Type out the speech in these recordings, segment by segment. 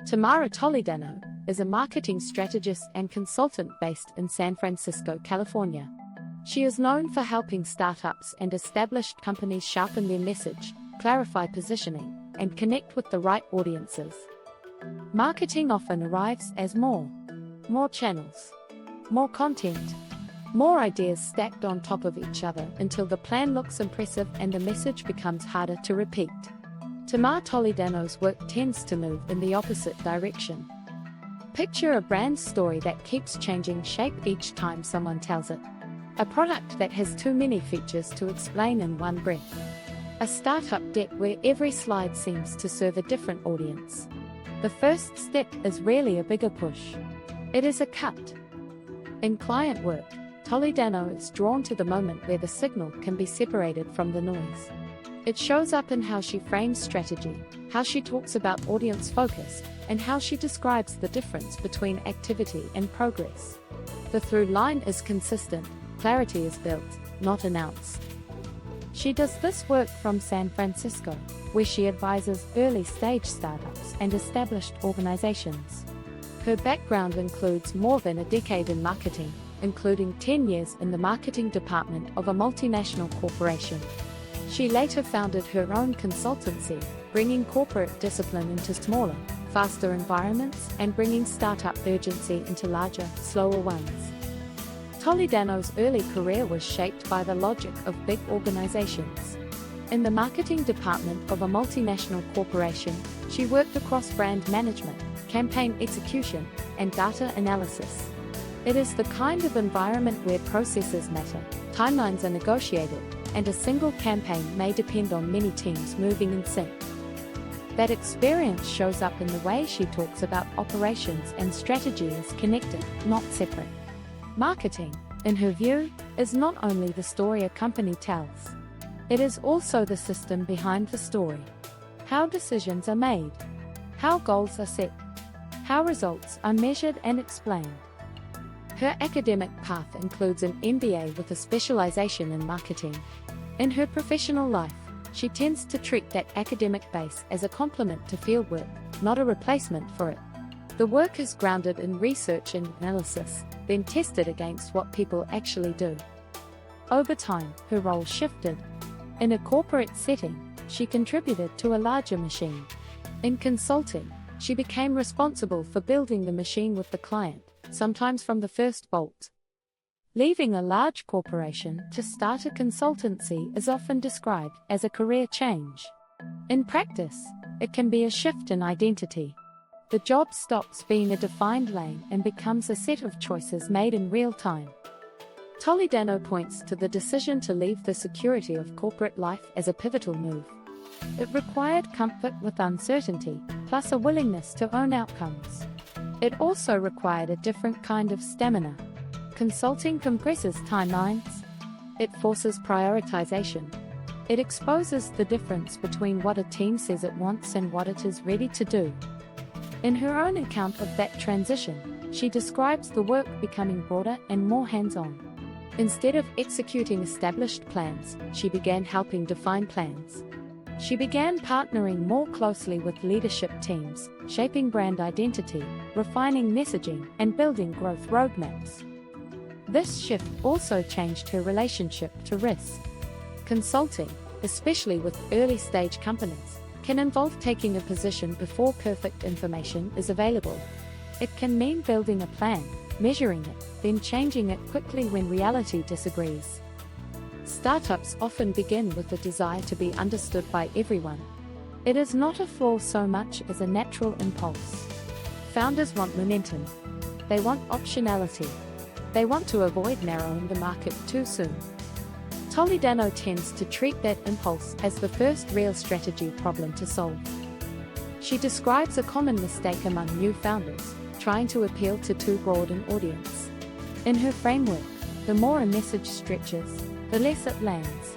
Tamar Toledano is a marketing strategist and consultant based in San Francisco, California. She is known for helping startups and established companies sharpen their message, clarify positioning, and connect with the right audiences. Marketing often arrives as more channels, more content, more ideas stacked on top of each other until the plan looks impressive and the message becomes harder to repeat. Tamar Toledano's work tends to move in the opposite direction. Picture a brand story that keeps changing shape each time someone tells it. A product that has too many features to explain in one breath. A startup deck where every slide seems to serve a different audience. The first step is rarely a bigger push. It is a cut. In client work, Toledano is drawn to the moment where the signal can be separated from the noise. It shows up in how she frames strategy, how she talks about audience focus, and how she describes the difference between activity and progress. The through line is consistent, clarity is built, not announced. She does this work from San Francisco, where she advises early-stage startups and established organizations. Her background includes more than a decade in marketing, including 10 years in the marketing department of a multinational corporation. She later founded her own consultancy, bringing corporate discipline into smaller, faster environments and bringing startup urgency into larger, slower ones. Toledano's early career was shaped by the logic of big organizations. In the marketing department of a multinational corporation, she worked across brand management, campaign execution, and data analysis. It is the kind of environment where processes matter, timelines are negotiated, and a single campaign may depend on many teams moving in sync. That experience shows up in the way she talks about operations and strategy as connected, not separate. Marketing, in her view, is not only the story a company tells. It is also the system behind the story. How decisions are made. How goals are set. How results are measured and explained. Her academic path includes an MBA with a specialization in marketing. In her professional life, she tends to treat that academic base as a complement to fieldwork, not a replacement for it. The work is grounded in research and analysis, then tested against what people actually do. Over time, her role shifted. In a corporate setting, she contributed to a larger machine. In consulting, she became responsible for building the machine with the client, sometimes from the first bolt. Leaving a large corporation to start a consultancy is often described as a career change. In practice, it can be a shift in identity. The job stops being a defined lane and becomes a set of choices made in real time. Toledano points to the decision to leave the security of corporate life as a pivotal move. It required comfort with uncertainty, plus a willingness to own outcomes. It also required a different kind of stamina. Consulting compresses timelines. It forces prioritization. It exposes the difference between what a team says it wants and what it is ready to do. In her own account of that transition, she describes the work becoming broader and more hands-on. Instead of executing established plans, she began helping define plans. She began partnering more closely with leadership teams, shaping brand identity, refining messaging, and building growth roadmaps. This shift also changed her relationship to risk. Consulting, especially with early-stage companies, can involve taking a position before perfect information is available. It can mean building a plan, measuring it, then changing it quickly when reality disagrees. Startups often begin with the desire to be understood by everyone. It is not a flaw so much as a natural impulse. Founders want momentum. They want optionality. They want to avoid narrowing the market too soon. Toledano tends to treat that impulse as the first real strategy problem to solve. She describes a common mistake among new founders, trying to appeal to too broad an audience. In her framework, the more a message stretches, the less it lands.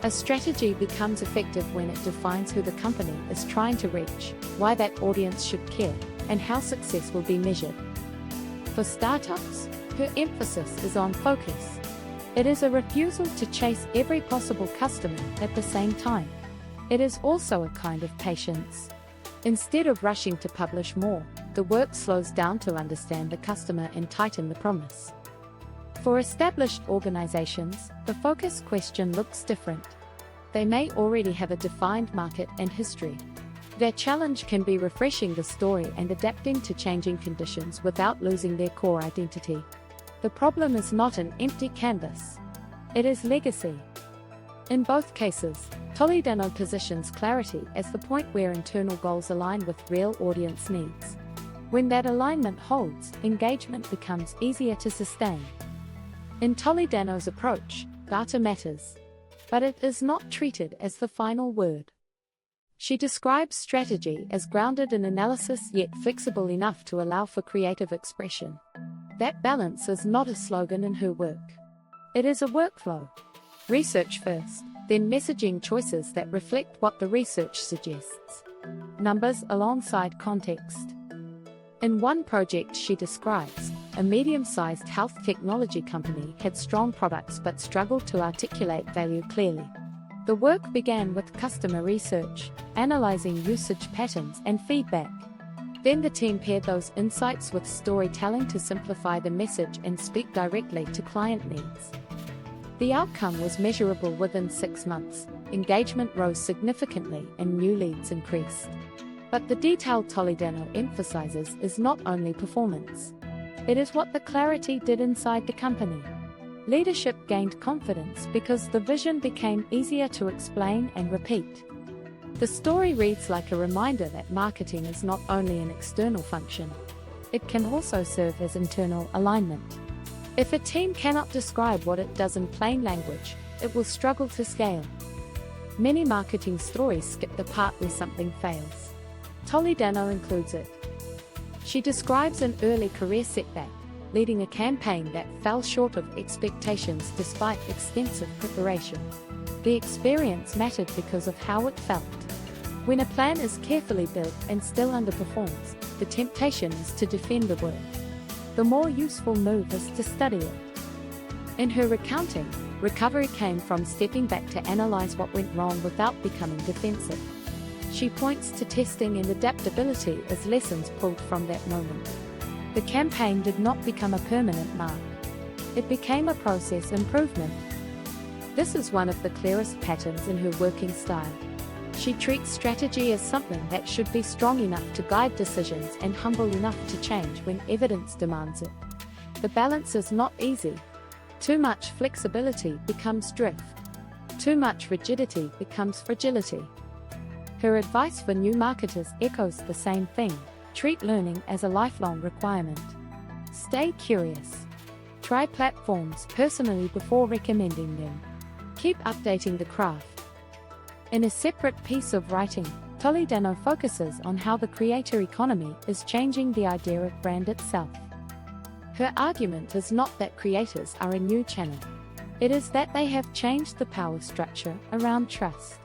A strategy becomes effective when it defines who the company is trying to reach, why that audience should care, and how success will be measured. For startups, her emphasis is on focus. It is a refusal to chase every possible customer at the same time. It is also a kind of patience. Instead of rushing to publish more, the work slows down to understand the customer and tighten the promise. For established organizations, the focus question looks different. They may already have a defined market and history. Their challenge can be refreshing the story and adapting to changing conditions without losing their core identity. The problem is not an empty canvas. It is legacy. In both cases, Toledano positions clarity as the point where internal goals align with real audience needs. When that alignment holds, engagement becomes easier to sustain. In Toledano's approach, data matters, but it is not treated as the final word. She describes strategy as grounded in analysis yet flexible enough to allow for creative expression. That balance is not a slogan in her work. It is a workflow. Research first, then messaging choices that reflect what the research suggests. Numbers alongside context. In one project she describes, a medium-sized health technology company had strong products but struggled to articulate value clearly. The work began with customer research, analyzing usage patterns and feedback. Then the team paired those insights with storytelling to simplify the message and speak directly to client needs. The outcome was measurable within 6 months, engagement rose significantly and new leads increased. But the detail Toledano emphasizes is not only performance. It is what the clarity did inside the company. Leadership gained confidence because the vision became easier to explain and repeat. The story reads like a reminder that marketing is not only an external function. It can also serve as internal alignment. If a team cannot describe what it does in plain language, it will struggle to scale. Many marketing stories skip the part where something fails. Toledano includes it. She describes an early career setback, leading a campaign that fell short of expectations despite extensive preparation. The experience mattered because of how it felt. When a plan is carefully built and still underperforms, the temptation is to defend the work. The more useful move is to study it. In her recounting, recovery came from stepping back to analyze what went wrong without becoming defensive. She points to testing and adaptability as lessons pulled from that moment. The campaign did not become a permanent mark. It became a process improvement. This is one of the clearest patterns in her working style. She treats strategy as something that should be strong enough to guide decisions and humble enough to change when evidence demands it. The balance is not easy. Too much flexibility becomes drift. Too much rigidity becomes fragility. Her advice for new marketers echoes the same thing. Treat learning as a lifelong requirement. Stay curious. Try platforms personally before recommending them. Keep updating the craft. In a separate piece of writing, Toledano focuses on how the creator economy is changing the idea of brand itself. Her argument is not that creators are a new channel. It is that they have changed the power structure around trust.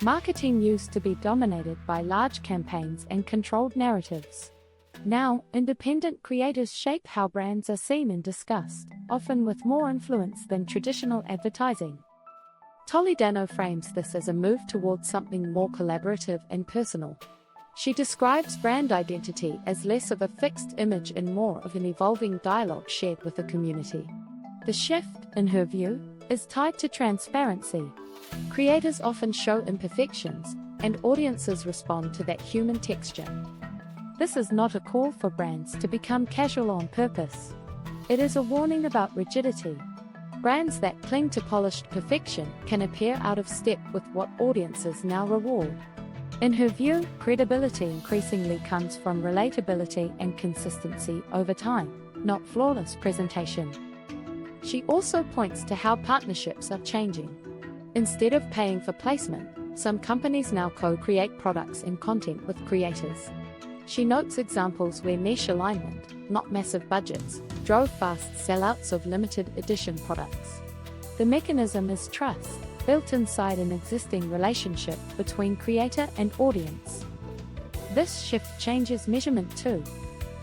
Marketing used to be dominated by large campaigns and controlled narratives. Now, independent creators shape how brands are seen and discussed, often with more influence than traditional advertising. Toledano frames this as a move towards something more collaborative and personal. She describes brand identity as less of a fixed image and more of an evolving dialogue shared with the community. The shift, in her view, is tied to transparency. Creators often show imperfections, and audiences respond to that human texture. This is not a call for brands to become casual on purpose. It is a warning about rigidity. Brands that cling to polished perfection can appear out of step with what audiences now reward. In her view, credibility increasingly comes from relatability and consistency over time, not flawless presentation. She also points to how partnerships are changing. Instead of paying for placement, some companies now co-create products and content with creators. She notes examples where niche alignment, not massive budgets, drove fast sellouts of limited edition products. The mechanism is trust, built inside an existing relationship between creator and audience. This shift changes measurement too.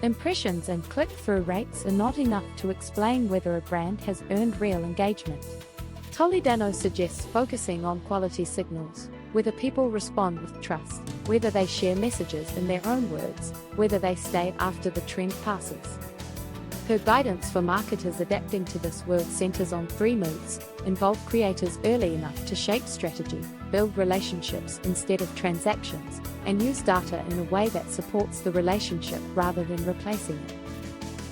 Impressions and click-through rates are not enough to explain whether a brand has earned real engagement. Toledano suggests focusing on quality signals, whether people respond with trust, whether they share messages in their own words, whether they stay after the trend passes. Her guidance for marketers adapting to this world centers on 3 moves: involve creators early enough to shape strategy, build relationships instead of transactions, and use data in a way that supports the relationship rather than replacing it.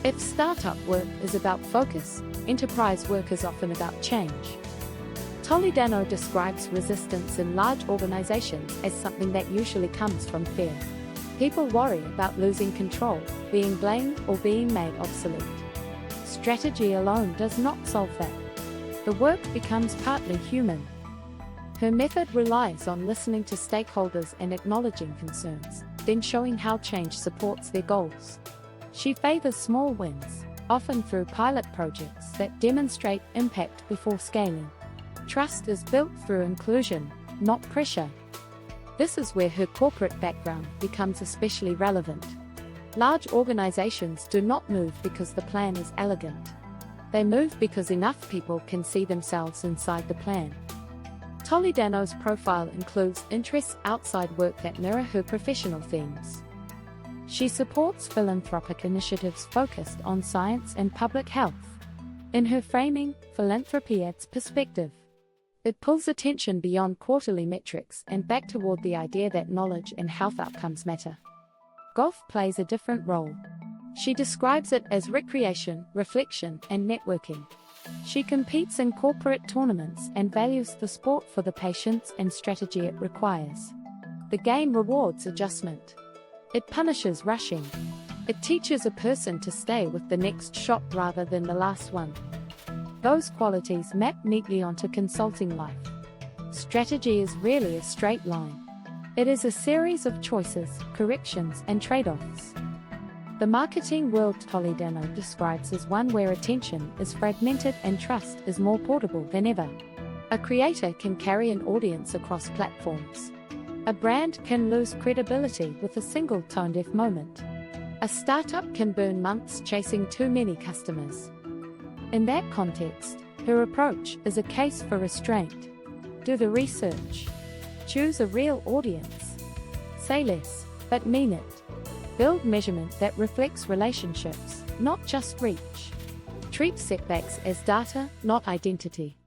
If startup work is about focus, enterprise work is often about change. Toledano describes resistance in large organizations as something that usually comes from fear. People worry about losing control, being blamed, or being made obsolete. Strategy alone does not solve that. The work becomes partly human. Her method relies on listening to stakeholders and acknowledging concerns, then showing how change supports their goals. She favors small wins, often through pilot projects that demonstrate impact before scaling. Trust is built through inclusion, not pressure. This is where her corporate background becomes especially relevant. Large organizations do not move because the plan is elegant. They move because enough people can see themselves inside the plan. Toledano's profile includes interests outside work that mirror her professional themes. She supports philanthropic initiatives focused on science and public health. In her framing, philanthropy adds perspective. It pulls attention beyond quarterly metrics and back toward the idea that knowledge and health outcomes matter. Golf plays a different role. She describes it as recreation, reflection, and networking. She competes in corporate tournaments and values the sport for the patience and strategy it requires. The game rewards adjustment. It punishes rushing. It teaches a person to stay with the next shot rather than the last one. Those qualities map neatly onto consulting life. Strategy is rarely a straight line. It is a series of choices, corrections, and trade-offs. The marketing world Toledano describes as one where attention is fragmented and trust is more portable than ever. A creator can carry an audience across platforms. A brand can lose credibility with a single tone-deaf moment. A startup can burn months chasing too many customers. In that context, her approach is a case for restraint. Do the research. Choose a real audience. Say less, but mean it. Build measurement that reflects relationships, not just reach. Treat setbacks as data, not identity.